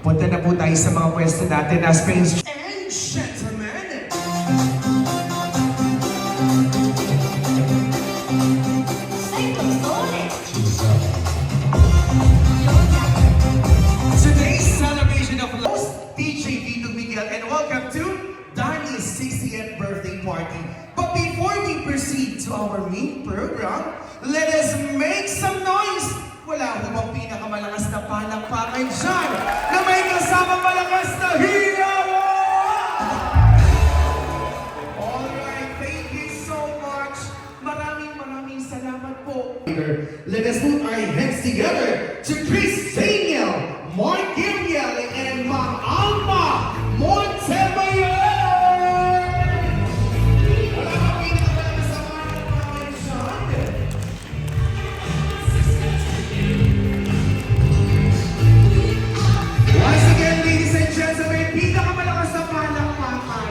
Punta na po tayo sa mga pwesto natin as ladies and gentlemen. Today's celebration of host DJ Vito Miguel, and welcome to Danny's 60th birthday party. But before we proceed to our main program, let us make some noise. Wala ho bang pinakamalakas na palakpakan dyan na may kasama malakas na hiyawa? Alright, thank you so much. Maraming salamat po. Let us put our hands together to Chris Daniel, Mark Gimel, and Ma'am Alma Montemayor! Wala bang pinakamalakas na palakpakan dyan? Once again, ladies and gentlemen, pinakamalakas na palakpakan.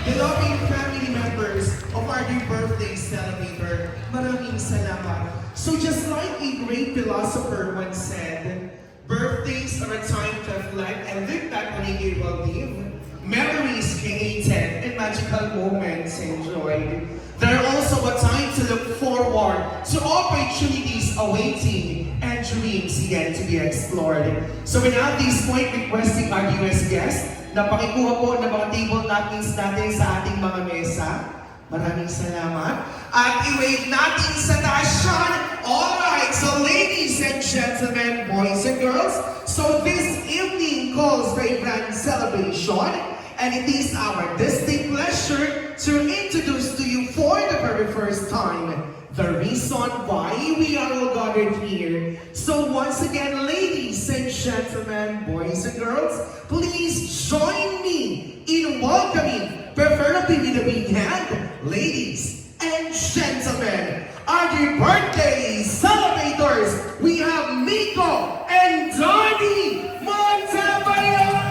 Beloved family members of our new birthday celebrator, maraming salamat. So just like a great philosopher once said, birthdays are a time to reflect and look back on a year well lived, memories created, and magical moments enjoyed. They're also a time to look forward to opportunities awaiting and dreams yet to be explored. So without this point, requesting our US guest na pakikuha po ng mga table napkins natin sa ating mga mesa. Maraming salamat. At i-wave natin sa taas yan. Alright, so ladies and gentlemen, boys and girls, so this evening calls for a grand celebration. And it is our distinct pleasure to introduce to you for the very first time the reason why we are all gathered here. So once again, ladies and gentlemen, boys and girls, please join me in welcoming, preferably with a big hand, ladies and gentlemen, our dear birthday celebrators, we have Miko and Donnie Montemayor!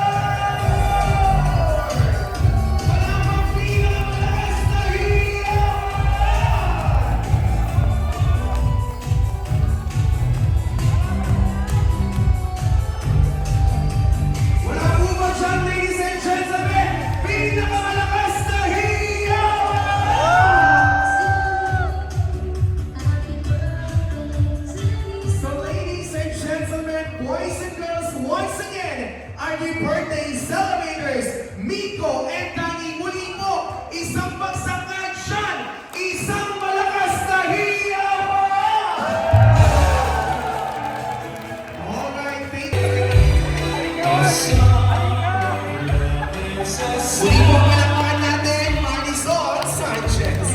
Boys and girls, once again, our new birthday celebrators, Miko and Danny, muli po, isang bagsakan dyan, isang malakas na hiyawa! Alright, thank you. Muli po palakpakan natin, Marisol Sanchez.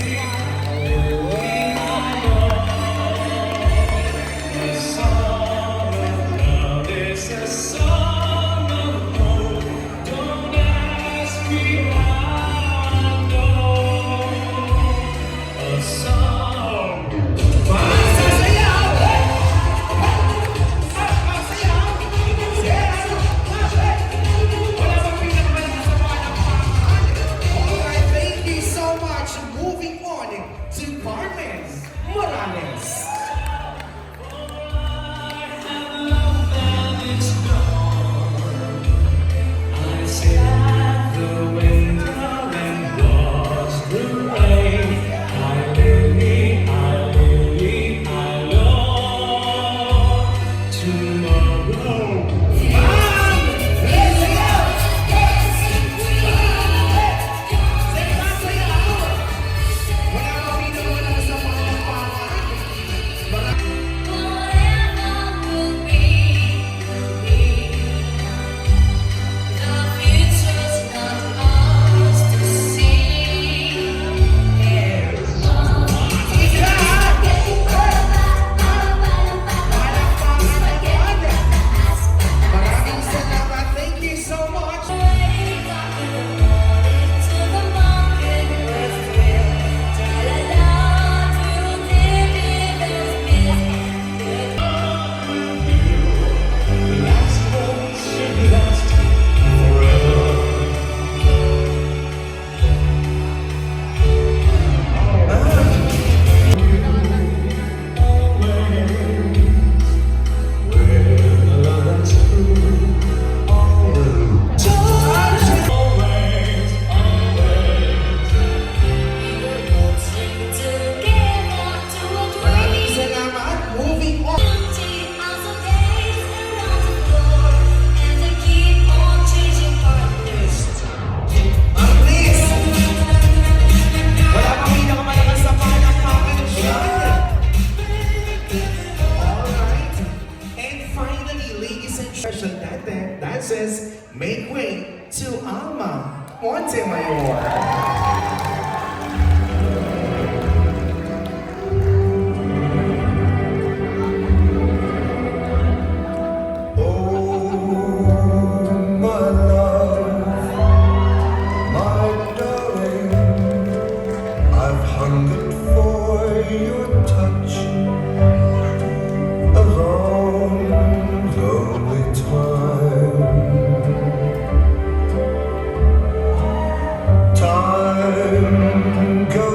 traditional dances make way to Alma Montemayor.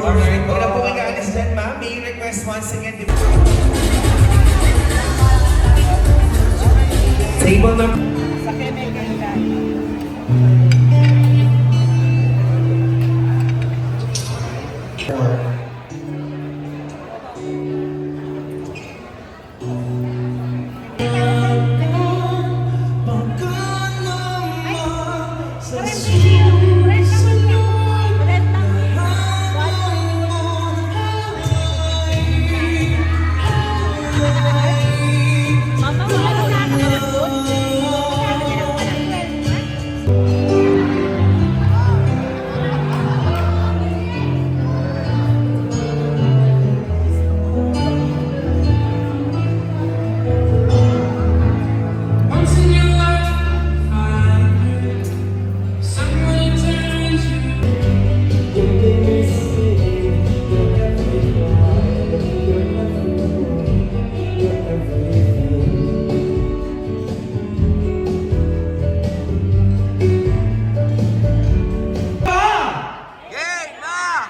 Alright, wala po kayo alis dyan, ma'am. May request once again. Table number... Sa keme ganda. Mama, wala na nakakabot. Once in your life, find someone who turns you.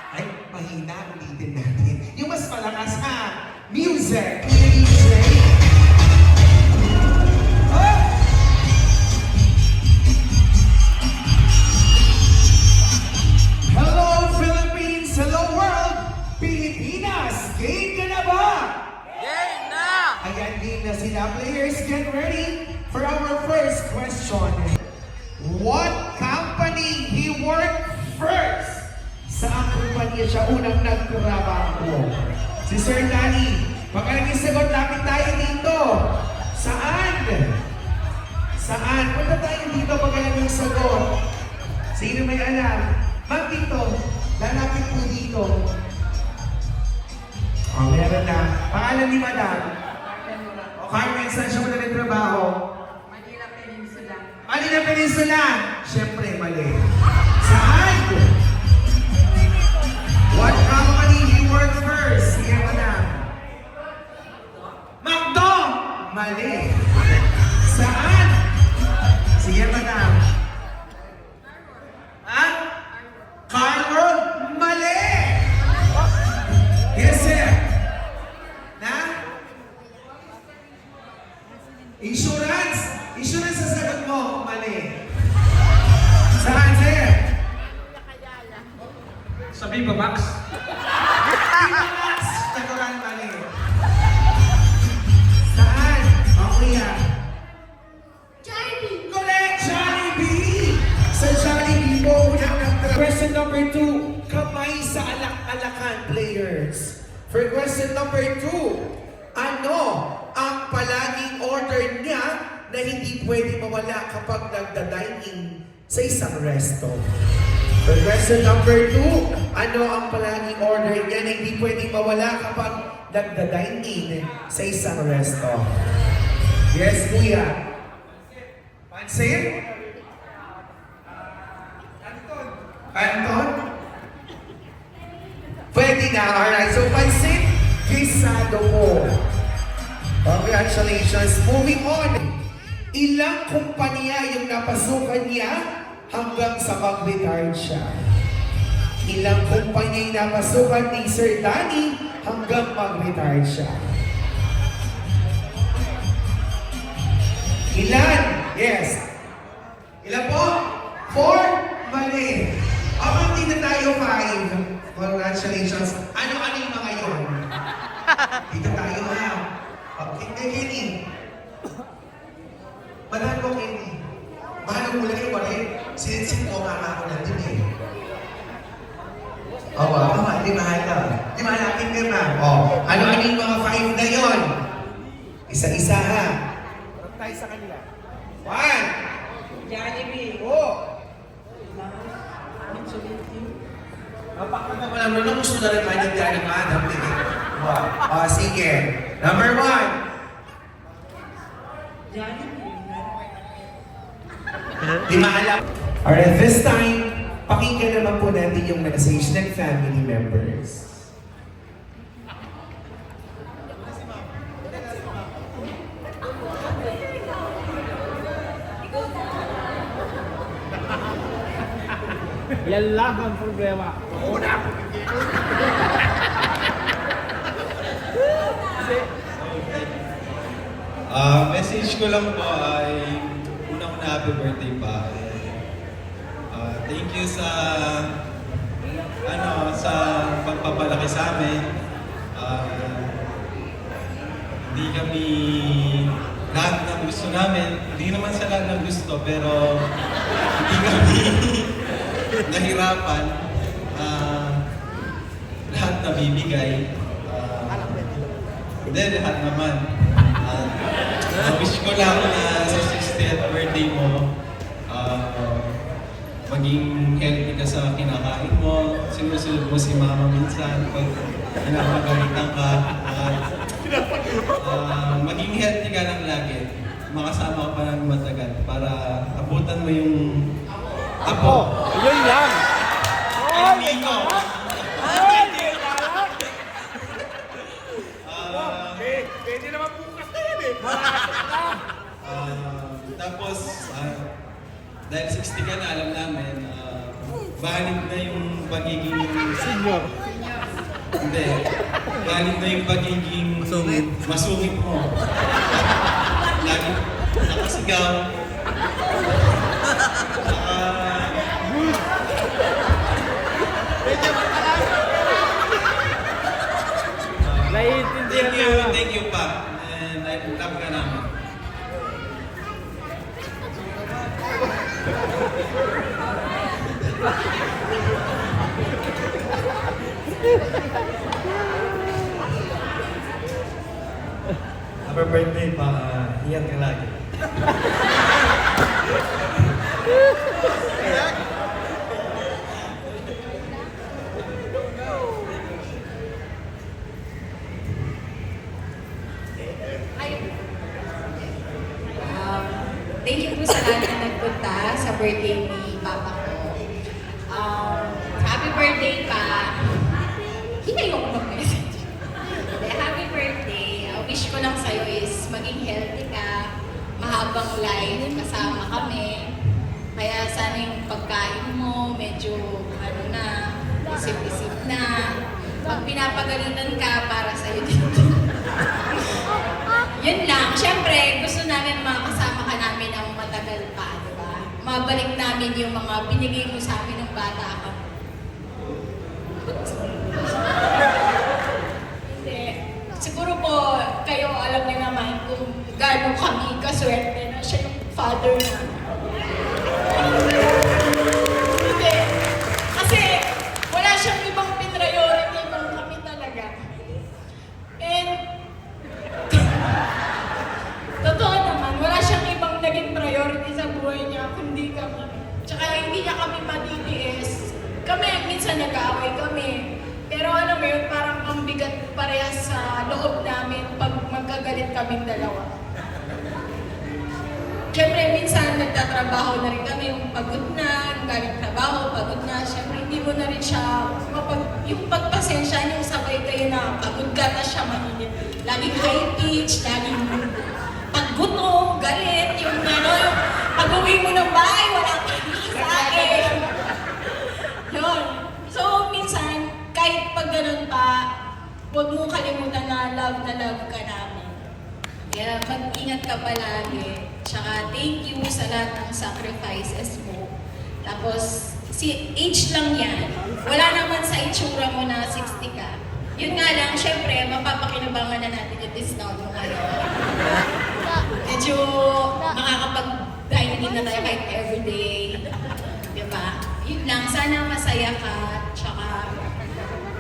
Ay, mahina. Ulitin natin. Yung mas malakas ha. Music. DJ. Hello, Philippines! Hello, world! Pilipinas! Game ka na ba? Game na! Ayan, game na sila. Players, get ready for our first question. What company he worked first? Saan kumpanya siya unang nagtrabaho? Si Sir Danny, pagkaling sagot, lapit tayo dito. Saan? Saan? Punta tayo dito pagkaling sagot. Sino may alam? Ma'am dito, lalapit po dito. Oh, meron na. Pangalan ni Madam? Carmen, saan siya muna nagtrabaho? Manila Peninsula. Manila Peninsula! Siyempre, mali. Saan? What company he worked first? Sige, Madam. Macdo! Mali. Saan? Sige, Madam. Ha? Carlo? Mali! Yes, sir. Na? Insurance? Insurance sa sagot mo. Mali. Saan, sir? Sa Viva Max. Max! Taguran, mali. Saan? Kuya. Jollibee! Correct! Jollibee! Sa Jollibee mo unang nagtrabaho. Question number 2. Kamay sa alak-alakan, players. For question number 2. Ano ang palaging order niya na hindi pwede mawala kapag nagda-dine-in sa isang resto? For question number 2, ano ang palaging order niya na hindi pwedeng mawala kapag nagda-dine-in sa isang resto? Yes, Kuya. Pansin? Anton? Pwede na. Alright, so pansin, kisado mo. Congratulations. Moving on. Ilang kumpanya yung napasukan niya hanggang sa mag-retire siya? Ilang kumpanya yung napasukan ni Sir Danny hanggang mag-retire siya? Ilan? Yes. Ilan po? 4? Mali. Abang hindi na tayo 5. Congratulations. Ano-ano yung mga yun? Dito tayo ha. Okay, Kenny. Manalo ko, Kenny. Mahal mo lang yung wali. Sinit-sinit ko nga ako natin eh. Oo, tama. Di mahal ka. Di mahalapin ka na. O, ano-ano yung mga 5 na yun? Isa-isa ha. Tayo sa kanila. 1, ano na gusto na rin kanya kaya ng Adam. Wow. Sige. Number 1. Di maalam. Alright, this time, pakinggan naman po natin yung message ng family members. Yan lang ang problema. Message ko lang po ay unang happy birthday pa. Thank you sa sa pagpapalaki sa amin. Hindi kami lahat ng gusto namin. Hindi naman sa lahat ng gusto, pero hindi kami nahirapan. Lahat nabibigay. Hindi, lahat naman. Wish ko lang na sa 60th birthday mo, maging healthy ka sa kinakain mo, sinusunod mo si mama minsan pag pinapagalitan ka, maging healthy ka lang lagi. Makasama ka pa ng matagal para abutan mo yung apo. Yun lang. Ay, Miko! Pwede naman bukas na yan eh. Tapos, dahil 60 ka na, alam namin, valid na yung pagiging Senior. Hindi. Valid na yung pagiging masungit mo. Lagi nakasigaw. Naiintindihan Thank you pa. And I love ka namin. Happy birthday pa, ingat ka lagi. Thank you po sa lahat na nagpunta sa birthday ni Papa ko. Happy birthday pa. Hindi ko mag-message. Happy birthday. Wish ko lang sa'yo is maging healthy ka, mahabang life, kasama kami. Kaya sana yung pagkain mo, medyo isip-isip na. Pag pinapagalitan ka, para sa'yo din. Yun lang. Siyempre, gusto namin makasama ka namin ng matagal pa, di ba? Mabalik namin yung mga binigay mo sa amin ng bata ka. Hindi. Siguro po, kayo alam niyo naman kung gaano kami kaswerte na siya yung father namin. Hindi. Kasi wala siyang ibang priority nung kami talaga. And totoo naman, wala siyang ibang naging priority sa buhay niya, kundi kami. Tsaka hindi niya kami matitiis. Kami, minsan nag-aaway kami. Pero alam mo yun, parang ang bigat parehas sa loob namin pag magkagalit kaming dalawa. Siyempre, minsan nagtatrabaho na rin kami, yung pagod na, galing trabaho, pagod na. Siyempre, hindi mo na rin siya, yung pagpasensya niyo, sabay kayo na pagod ka na siya mainit. Laging high pitch, laging paggutom, galit, yung pag-uwi mo ng bahay, wala pa sa akin. Yun. So, minsan, kahit pag ganun pa, huwag mong kalimutan na love ka namin. Kaya mag-ingat ka palagi. Tsaka thank you sa lahat ng sacrifices mo. Tapos, age lang yan. Wala naman sa itsura mo na 60 ka. Yun nga lang, syempre, mapapakinabangan na natin yung discount mo ngayon. Medyo makakapag-dining na tayo kahit everyday. Diba? Yun lang, sana masaya ka. Tsaka,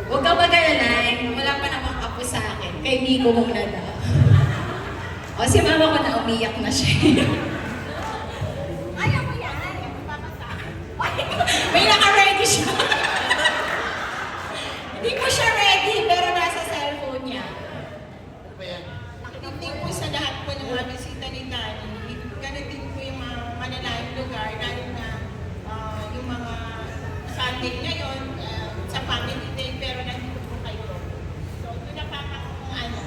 huwag ka mag-alala. Wala pa namang apo sa akin. Kay Miko muna na. O, si mama ko na umiyak na siya. Ayaw mo yan. May naka-ready siya. lugar, lalo na yung mga Sunday ngayon, sa family day, pero nandito po kayo. So, doon na pa ano,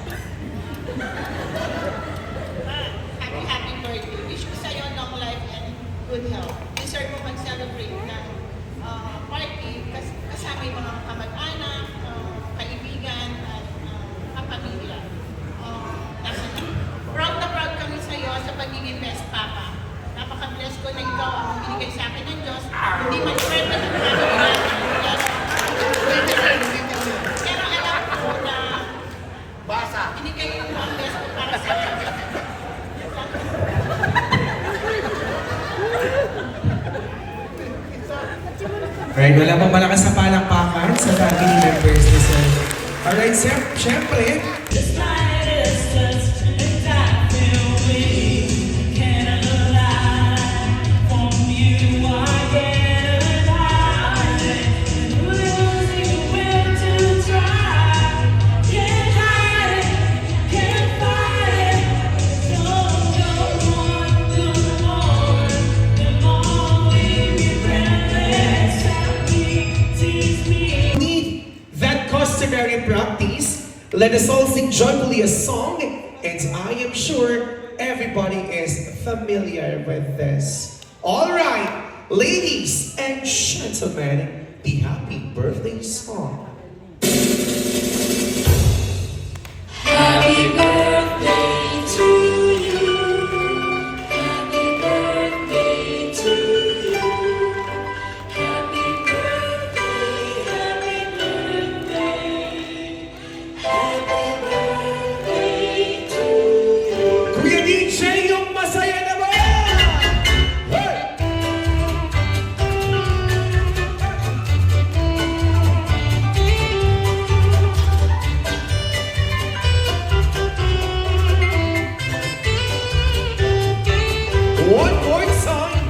happy birthday. Wish ko sa'yo long life and good health. Deserve mo mag-celebrate ng party kasama yung mga kamag-anak, kaibigan, at kapamilya. Proud na proud kami sa'yo sa pagiging best papa. Napaka-bless ko na ikaw ang binigay sa akin ng Diyos. Hindi man swerte ng family natin. Pero alam ko na binigay mo ang best ko para sa akin. Alright, wala pang malakas na palakpakan sa family members ni Sir. Alright, syempre, need that customary practice. Let us all sing joyfully a song, and I am sure everybody is familiar with this. Alright, ladies and gentlemen, the happy birthday song. Happy birthday to you. Happy birthday to you. Happy birthday, happy birthday. Happy birthday to you. Kuya DJ, yung masaya naman! Hey! One more time.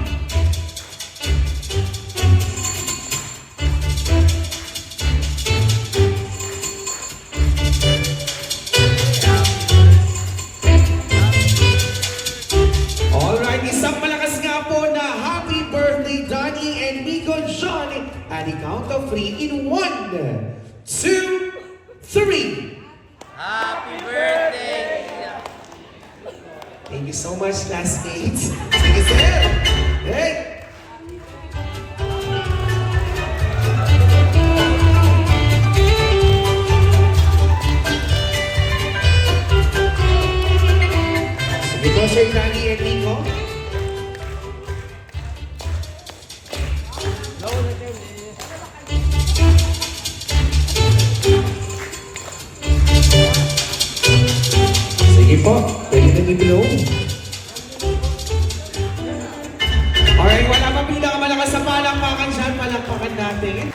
Alright, isang malakas nga po na happy birthday, Danny and Miko John. At the count of 3 in 1, 2, 3. Thank you so much, classmates. Sige, sir. Hey! Sige po, Sir Danny and Nico. Sige po, pwede na i-blow. Alright, wala pa pinakamalakas sa palakpakan dyan. Palakpakan natin.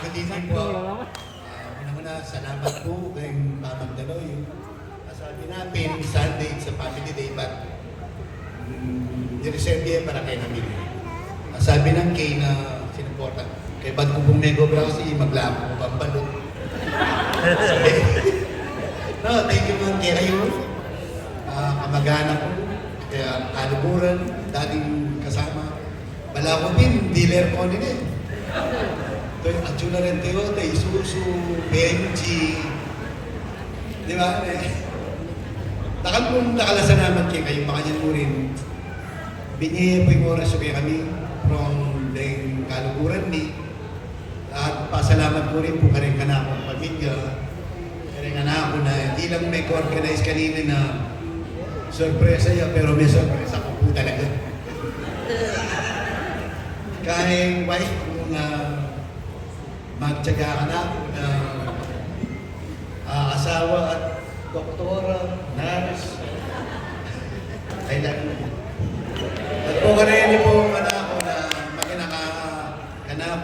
Good evening po. Una-una, salamat po kayong Mamang Daloy. Sabi natin, Sunday sa family day, but nireserve yan para kay namin. Sabi ng Kay na sinuporta, kay Bad Kubong Nego Browsy, maglamo ko pambalot. No, thank you mga kay kayo. Kamag-anak ko, kaya Kaluburan, dating kasama. Bala ko din, dealer ko din eh. Ito yung Atchuna rin Toyota, Isuzu, BMG. Di ba? Nakalasan naman kayo makanya mo rin. Binigay po yung oras so kaya kami from the Kaluburan ni. At pasalamat po rin po ka rin ka na akong pamilya. Ka rin ka na ako na hindi lang may organize kanina na sorpresa niya, pero may sorpresa ko po talaga. Kahit wife ko na magtyaga ka na ako na asawa at doktora, nurse. I love you. At po ka rin po anak ko na maginaka na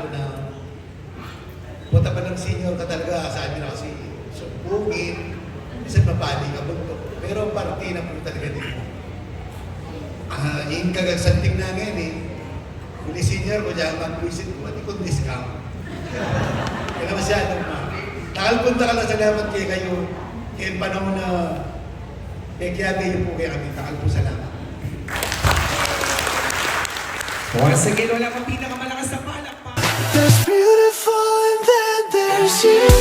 punta pa ng senior ka talaga, sabi na kasi sumbugin, isang mapali ka buntok. Pero party na po talaga din. Yung kagagsanting na ngayon eh, kung senior ko dyan, mag-visit ko, hindi ko discount. Kaya masyadong nakalpunta ka lang salamat kayo, kaya panahon na kaya kayo po kaya kami, takal po salamat. Once again, wala pang pinakamalakas na palakpakan. There's beautiful and then there's you.